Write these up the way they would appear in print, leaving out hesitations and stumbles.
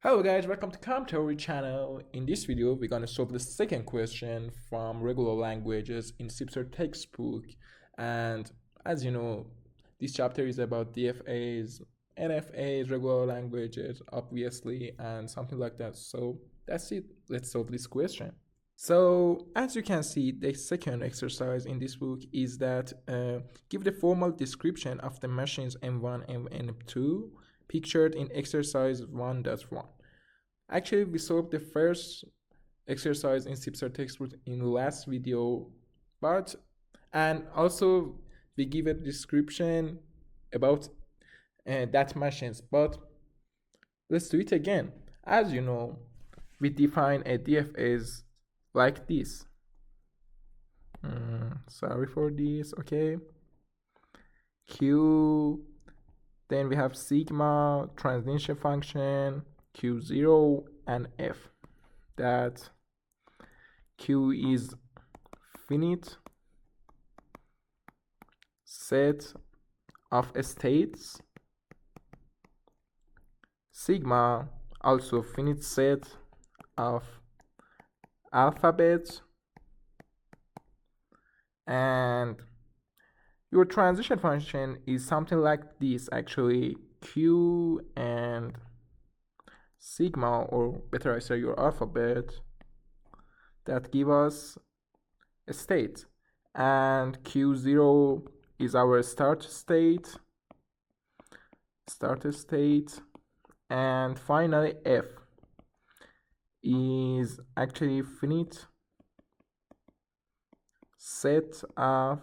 Hello guys, welcome to ComTheory channel. In this video, we're going to solve the second question from regular languages in Sipser textbook. And as you know, this chapter is about DFAs, NFAs, regular languages, obviously, and something like that. So that's it. Let's solve this question. So as you can see, the second exercise in this book is that give the formal description of the machines M1 and M2 pictured in exercise 1.1. Actually, we solved the first exercise in Sipser textbook in the last video, and also we give a description about that machines. But let's do it again. As you know, we define a DF as like this. Sorry for this. Okay. Q. Then we have sigma, transition function, Q0, and F. That Q is finite set of states. Sigma also finite set of alphabets. And your transition function is something like this actually. Q and sigma, or better I say your alphabet, that give us a state, and Q0 is our start state, and finally F is actually finite set of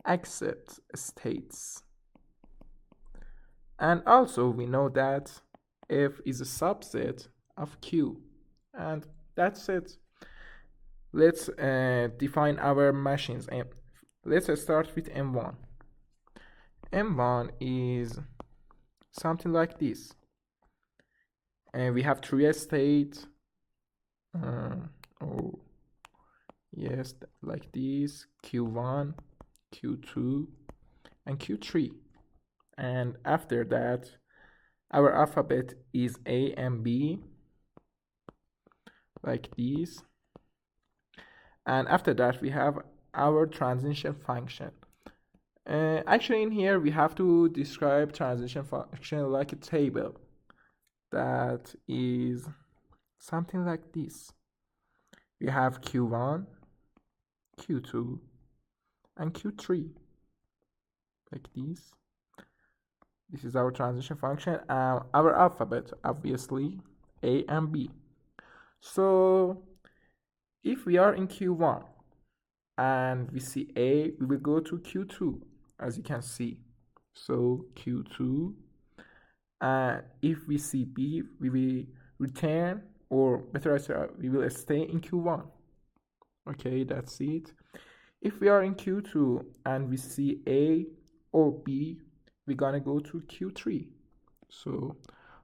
accept states. And also we know that F is a subset of Q, and that's it. Let's define our machines. And let's start with M1. M1 is something like this, and we have three states. Oh yes, like this: Q1, Q2, and Q3. And after that, our alphabet is A and B, like this. And after that, we have our transition function. Actually, in here, we have to describe transition function like a table that is something like this. We have Q1, Q2, and Q3, like this. This is our transition function. Our alphabet, obviously, A and B. So if we are in Q1 and we see A, we will go to Q2, as you can see. So Q2. If we see B, we will return, or better I say, we will stay in Q1. Okay, that's it. If we are in Q2 and we see A or B, we're gonna go to Q3. So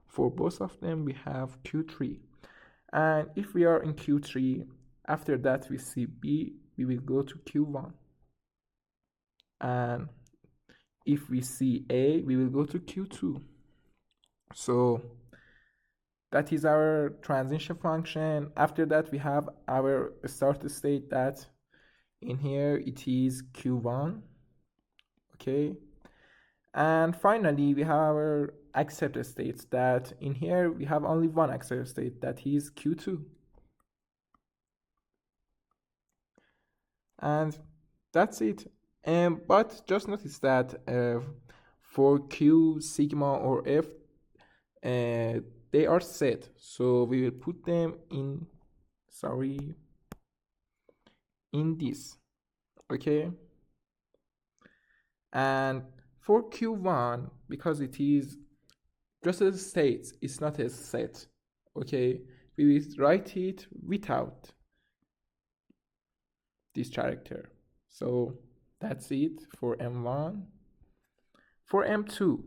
for both of them, we have Q3. And if we are in Q3, after that we see B, we will go to Q1. And if we see A, we will go to Q2. So that is our transition function. After that, we have our start state that in here it is Q1. Okay. And finally, we have our accept states that in here we have only one accept state, that is Q2. And that's it. But just notice that for Q, sigma, or F, they are set. So we will put them in, in this. Okay. And for Q1, because it is just a state, it's not a set. Okay, we will write it without this character. So that's it for M1. For M2,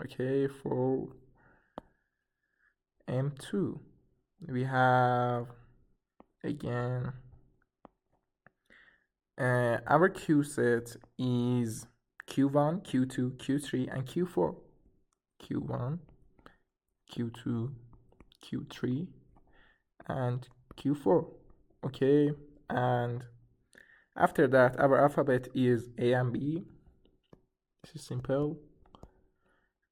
okay, for M2, we have again our Q set is Q1, Q2, Q3, and Q4. Q1, Q2, Q3, and Q4. Okay, and after that our alphabet is A and B. This is simple.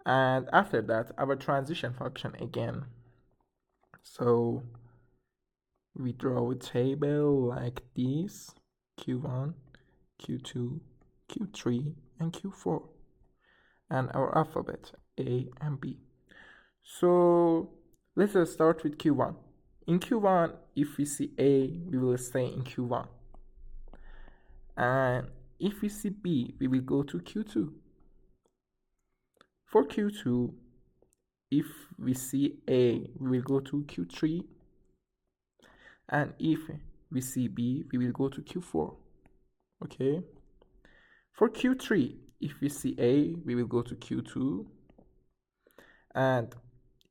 And after that our transition function again. So we draw a table like this: Q1, Q2, Q3, and Q4, and our alphabet A and B. So let's start with Q1. In Q1, if we see A, we will stay in Q1. And if we see B, we will go to Q2. For Q2, if we see A, we will go to Q3. And if we see B, we will go to Q4. Okay. For Q3, if we see A, we will go to Q2. And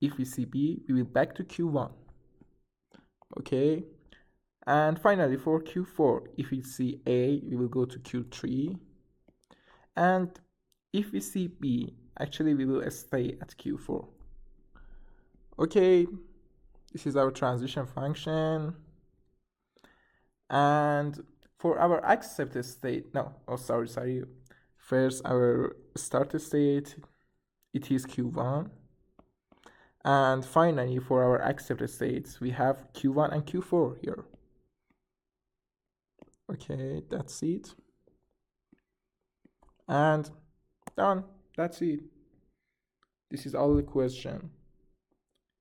if we see B, we will back to Q1. Okay. And finally, for Q4, if we see A, we will go to Q3. And if we see B, actually we will stay at Q4. Okay, this is our transition function. And for our accepted state, sorry. First, our start state, it is Q1. And finally, for our accepted states, we have Q1 and Q4 here. Okay, that's it. And done. That's it. This is all the question.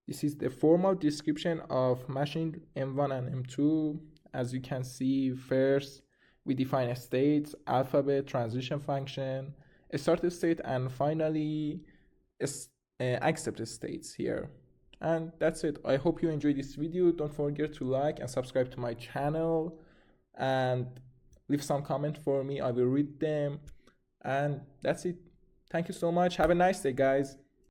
This is the formal description of machine M1 and M2. As you can see, first we define a state, alphabet, transition function, a start state, and finally accepted states here. And that's it. I hope you enjoyed this video. Don't forget to like and subscribe to my channel and leave some comment for me. I will read them. And that's it. Thank you so much. Have a nice day, guys.